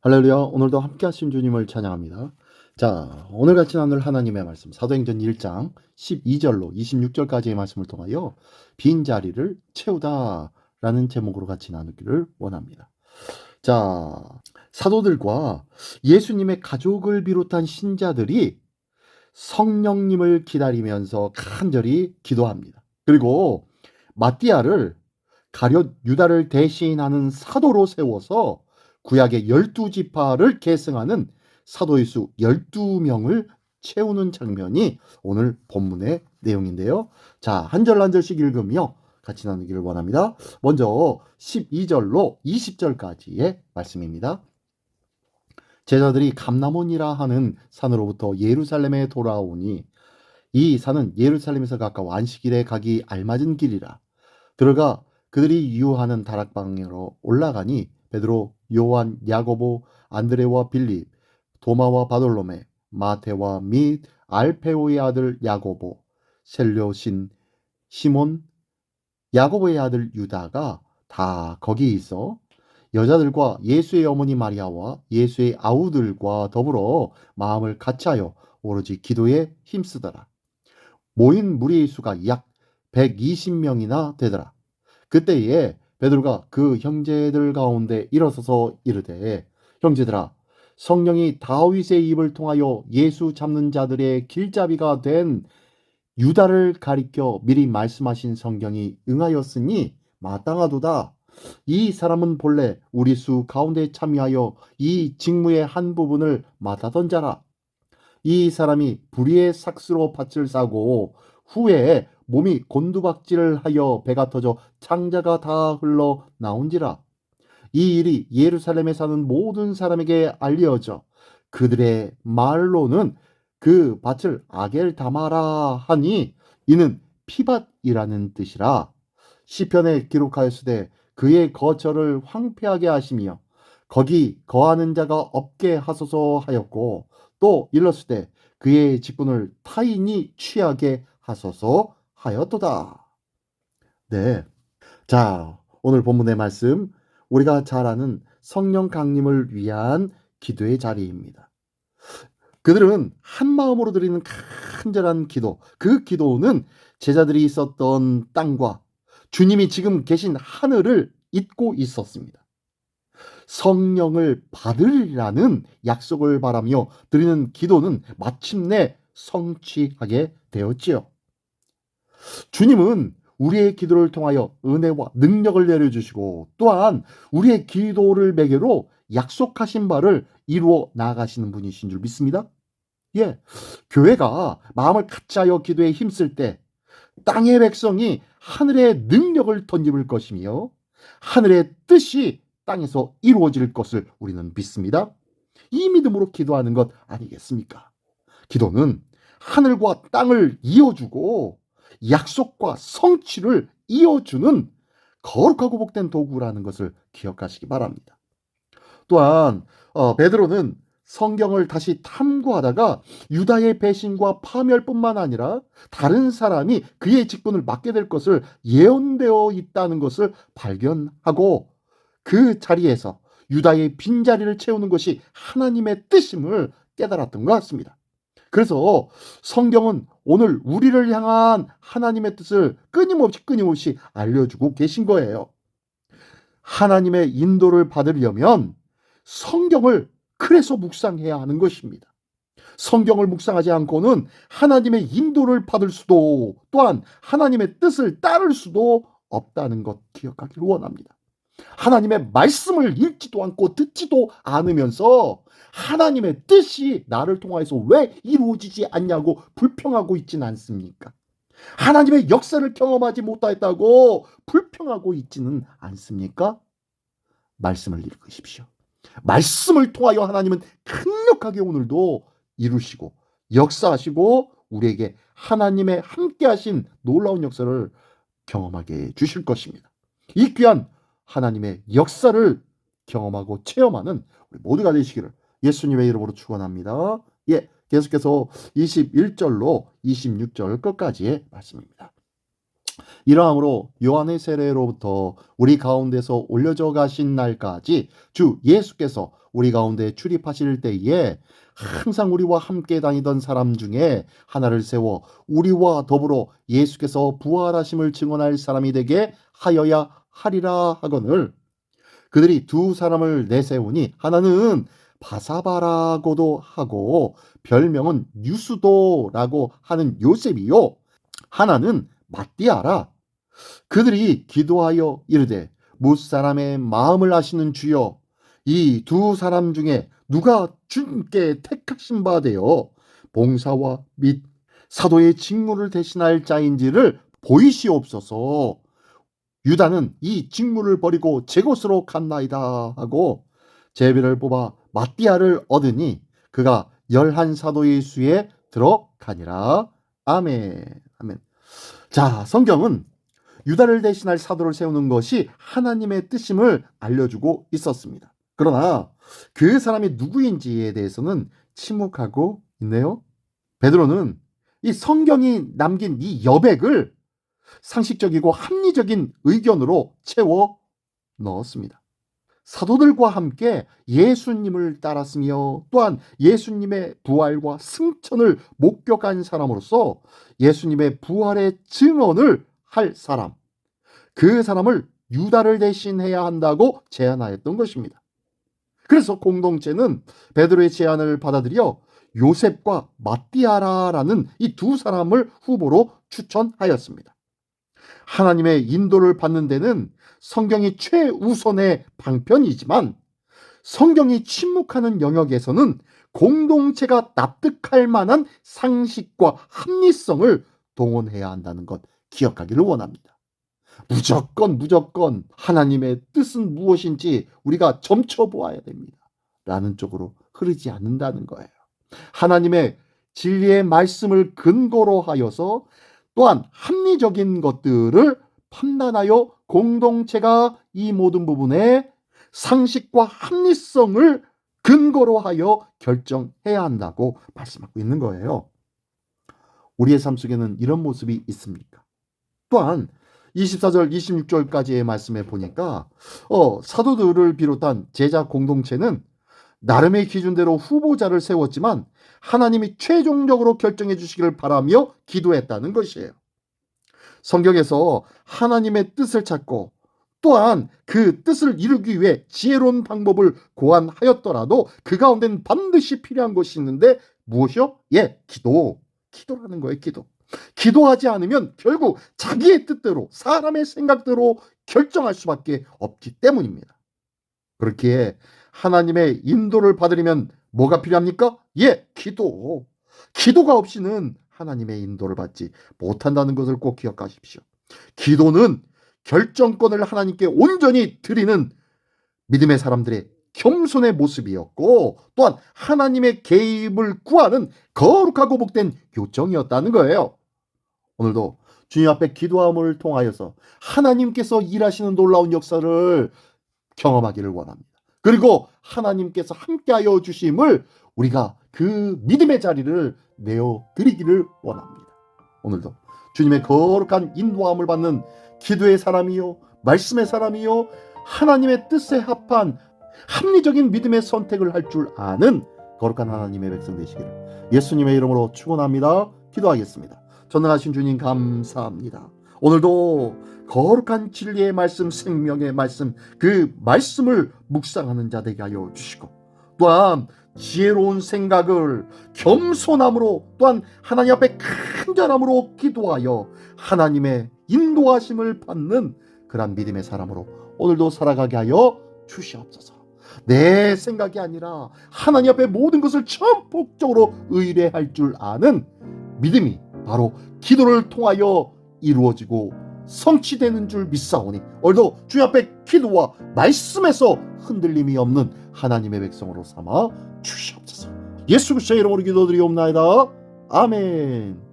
할렐루야. 오늘도 함께 하신 주님을 찬양합니다. 자, 오늘 같이 나눌 하나님의 말씀 사도행전 1장 12절로 26절까지의 말씀을 통하여 빈자리를 채우다 라는 제목으로 같이 나누기를 원합니다. 자, 사도들과 예수님의 가족을 비롯한 신자들이 성령님을 기다리면서 간절히 기도합니다. 그리고 마띠아를 가룟 유다를 대신하는 사도로 세워서 구약의 12지파를 계승하는 사도의 수 12명을 채우는 장면이 오늘 본문의 내용인데요. 자, 한 절 한 절씩 읽으며 같이 나누기를 원합니다. 먼저 12절로 20절까지의 말씀입니다. 제자들이 감람원이라 하는 산으로부터 예루살렘에 돌아오니 이 산은 예루살렘에서 가까워 안식일에 가기 알맞은 길이라. 들어가 그들이 유하는 다락방으로 올라가니 베드로, 요한, 야고보, 안드레와 빌립, 도마와 바돌로메, 마테와 및 알페오의 아들 야고보, 셀료신 시몬, 야고보의 아들 유다가 다 거기 있어 여자들과 예수의 어머니 마리아와 예수의 아우들과 더불어 마음을 같이하여 오로지 기도에 힘쓰더라. 모인 무리의 수가 약 120명이나 되더라. 그때에 베드로가 그 형제들 가운데 일어서서 이르되, 형제들아, 성령이 다윗의 입을 통하여 예수 잡는 자들의 길잡이가 된 유다를 가리켜 미리 말씀하신 성경이 응하였으니 마땅하도다. 이 사람은 본래 우리 수 가운데 참여하여 이 직무의 한 부분을 맡았던 자라. 이 사람이 불의의 삭스로 밭을 싸고 후에 몸이 곤두박질을 하여 배가 터져 창자가 다 흘러 나온지라. 이 일이 예루살렘에 사는 모든 사람에게 알려져 그들의 말로는 그 밭을 아겔다마라 하니 이는 피밭이라는 뜻이라. 시편에 기록하였으되 그의 거처를 황폐하게 하시며 거기 거하는 자가 없게 하소서 하였고, 또 일렀으되 그의 직분을 타인이 취하게 하소서 하였도다. 네. 자, 오늘 본문의 말씀, 우리가 잘 아는 성령 강림을 위한 기도의 자리입니다. 그들은 한 마음으로 드리는 간절한 기도, 그 기도는 제자들이 있었던 땅과 주님이 지금 계신 하늘을 잇고 있었습니다. 성령을 받으리라는 약속을 바라며 드리는 기도는 마침내 성취하게 되었지요. 주님은 우리의 기도를 통하여 은혜와 능력을 내려주시고 또한 우리의 기도를 매개로 약속하신 바를 이루어 나아가시는 분이신 줄 믿습니다. 예, 교회가 마음을 같이하여 기도에 힘쓸 때 땅의 백성이 하늘의 능력을 덧입을 것이며 하늘의 뜻이 땅에서 이루어질 것을 우리는 믿습니다. 이 믿음으로 기도하는 것 아니겠습니까? 기도는 하늘과 땅을 이어주고 약속과 성취를 이어주는 거룩하고 복된 도구라는 것을 기억하시기 바랍니다. 또한 베드로는 성경을 다시 탐구하다가 유다의 배신과 파멸뿐만 아니라 다른 사람이 그의 직분을 맡게 될 것을 예언되어 있다는 것을 발견하고 그 자리에서 유다의 빈자리를 채우는 것이 하나님의 뜻임을 깨달았던 것 같습니다. 그래서 성경은 오늘 우리를 향한 하나님의 뜻을 끊임없이 알려주고 계신 거예요. 하나님의 인도를 받으려면 성경을 그래서 묵상해야 하는 것입니다. 성경을 묵상하지 않고는 하나님의 인도를 받을 수도 또한 하나님의 뜻을 따를 수도 없다는 것 기억하기를 원합니다. 하나님의 말씀을 읽지도 않고 듣지도 않으면서 하나님의 뜻이 나를 통하여서 왜 이루어지지 않냐고 불평하고 있지는 않습니까? 하나님의 역사를 경험하지 못하였다고 불평하고 있지는 않습니까? 말씀을 읽으십시오. 말씀을 통하여 하나님은 강력하게 오늘도 이루시고 역사하시고 우리에게 하나님의 함께하신 놀라운 역사를 경험하게 해 주실 것입니다. 이 귀한 하나님의 역사를 경험하고 체험하는 우리 모두가 되시기를 예수님의 이름으로 축원합니다. 예, 계속해서 21절로 26절 끝까지의 말씀입니다. 이러함으로 요한의 세례로부터 우리 가운데서 올려져 가신 날까지 주 예수께서 우리 가운데 출입하실 때에 항상 우리와 함께 다니던 사람 중에 하나를 세워 우리와 더불어 예수께서 부활하심을 증언할 사람이 되게 하여야 하리라 하거늘. 그들이 두 사람을 내세우니 하나는 바사바라고도 하고 별명은 유수도라고 하는 요셉이요, 하나는 matti아라. 그들이 기도하여 이르되 무사람의 마음을 아시는 주여, 이 두 사람 중에 누가 주님께 택하신 바 되어 봉사와 및 사도의 직무를 대신할 자인지를 보이시옵소서. 유다는 이 직무를 버리고 제 곳으로 갔나이다 하고 제비를 뽑아 matti아를 얻으니 그가 11사도의 수에 들어가니라. 아멘. 아멘. 자, 성경은 유다를 대신할 사도를 세우는 것이 하나님의 뜻임을 알려주고 있었습니다. 그러나 그 사람이 누구인지에 대해서는 침묵하고 있네요. 베드로는 이 성경이 남긴 이 여백을 상식적이고 합리적인 의견으로 채워 넣었습니다. 사도들과 함께 예수님을 따랐으며 또한 예수님의 부활과 승천을 목격한 사람으로서 예수님의 부활의 증언을 할 사람, 그 사람을 유다를 대신해야 한다고 제안하였던 것입니다. 그래서 공동체는 베드로의 제안을 받아들여 요셉과 matti아라는 이 두 사람을 후보로 추천하였습니다. 하나님의 인도를 받는 데는 성경이 최우선의 방편이지만 성경이 침묵하는 영역에서는 공동체가 납득할 만한 상식과 합리성을 동원해야 한다는 것 기억하기를 원합니다. 무조건 하나님의 뜻은 무엇인지 우리가 점쳐보아야 됩니다 라는 쪽으로 흐르지 않는다는 거예요. 하나님의 진리의 말씀을 근거로 하여서 또한 합리적인 것들을 판단하여 공동체가 이 모든 부분에 상식과 합리성을 근거로 하여 결정해야 한다고 말씀하고 있는 거예요. 우리의 삶 속에는 이런 모습이 있습니까? 또한 24절 26절까지의 말씀에 보니까 사도들을 비롯한 제자 공동체는 나름의 기준대로 후보자를 세웠지만 하나님이 최종적으로 결정해 주시기를 바라며 기도했다는 것이에요. 성경에서 하나님의 뜻을 찾고 또한 그 뜻을 이루기 위해 지혜로운 방법을 고안하였더라도 그 가운데는 반드시 필요한 것이 있는데 무엇이요? 기도라는 거예요. 기도하지 않으면 결국 자기의 뜻대로 사람의 생각대로 결정할 수밖에 없기 때문입니다. 그렇기에 하나님의 인도를 받으려면 뭐가 필요합니까? 기도가 없이는 하나님의 인도를 받지 못한다는 것을 꼭 기억하십시오. 기도는 결정권을 하나님께 온전히 드리는 믿음의 사람들의 겸손의 모습이었고 또한 하나님의 개입을 구하는 거룩하고 복된 요청이었다는 거예요. 오늘도 주님 앞에 기도함을 통하여서 하나님께서 일하시는 놀라운 역사를 경험하기를 원합니다. 그리고 하나님께서 함께하여 주심을 우리가 그 믿음의 자리를 내어드리기를 원합니다. 오늘도 주님의 거룩한 인도함을 받는 기도의 사람이요 말씀의 사람이요 하나님의 뜻에 합한 합리적인 믿음의 선택을 할 줄 아는 거룩한 하나님의 백성 되시기를 예수님의 이름으로 축원합니다. 기도하겠습니다. 전능하신 주님 감사합니다. 오늘도 거룩한 진리의 말씀, 생명의 말씀, 그 말씀을 묵상하는 자 되게 하여 주시고 또한 지혜로운 생각을 겸손함으로 또한 하나님 앞에 간절함으로 기도하여 하나님의 인도하심을 받는 그런 믿음의 사람으로 오늘도 살아가게 하여 주시옵소서. 내 생각이 아니라 하나님 앞에 모든 것을 전폭적으로 의뢰할 줄 아는 믿음이 바로 기도를 통하여 이루어지고 성취되는 줄 믿사오니 오늘도 주님 앞에 기도와 말씀에서 흔들림이 없는 하나님의 백성으로 삼아 주시옵소서. 예수 그리스도의 이름으로 기도드리옵나이다. 아멘.